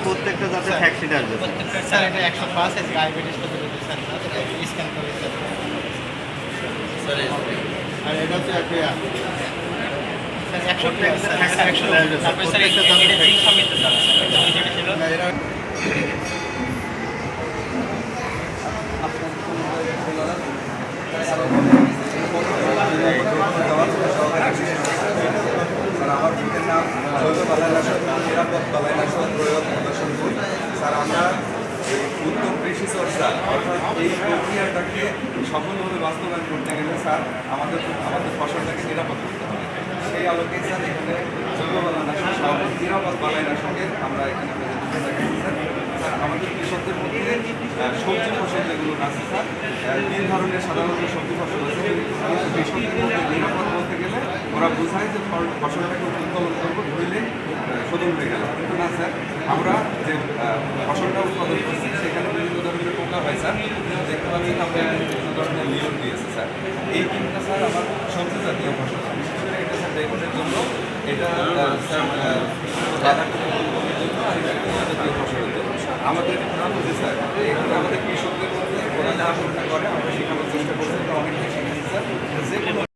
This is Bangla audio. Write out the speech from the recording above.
প্রত্যেকটা যাতে ফ্যাক্সিড আসবে স্যার এটা 105 এর ডায়াবেটিস প্রতিরোধী স্যার স্ক্যান করে স্যার আর এটা হচ্ছে স্যার 100 তারপর স্যার এটা জিঙ্ক সমেত যাবে স্যার যেটা ছিল আমার বুকের নাম নিরাপদ বালাইনাশক প্রয়োগ প্রদর্শনপুর। স্যার আমরা উত্তম কৃষি চর্চা অর্থাৎ এই প্রক্রিয়াটাকে সফলভাবে বাস্তবায়ন করতে গেলে স্যার আমাদের ফসলটাকে নিরাপদ করতে হবে। সেই আলোকে স্যার এখানে জৈব বালাইনাশক সহ নিরাপদ বালাইনাশকের আমরা এখানে প্রেজেন্টেশন দেখাচ্ছি স্যার। স্যার আমাদের কৃষকদের মধ্যে সবজি ফসল যেগুলো আছে স্যার 3 ধরনের সাধারণত সবজি ফসল আছে, কৃষকদের মধ্যে নিরাপদ বলতে গেলে ওরা বোঝায় যে ফসলটাকে উৎপাদন করবো ধরলে শোধন হয়ে গেল, কিন্তু না স্যার আমরা যে ফসলটা উৎপাদন করছি সেখানে বিভিন্ন ধরনের পোকা হয় স্যার। দেখতে পাচ্ছেন আমরা বিভিন্ন ধরনের নিয়ম দিয়েছি স্যার। এই তিনটা স্যার আমার সবজি জাতীয় ফসল, বিশেষ করে এটা স্যার বেগুনের জন্য, এটা স্যার বাঁধাকপির জন্য, আর এটা জাতীয় ফসলের জন্য। আমাদের স্যার এখানে আমাদের কৃষকদের মধ্যে ওরা যা আশঙ্কা করে আমরা শেখানোর চেষ্টা করছি, অনেকটাই শিখেছি স্যার। যে কোনো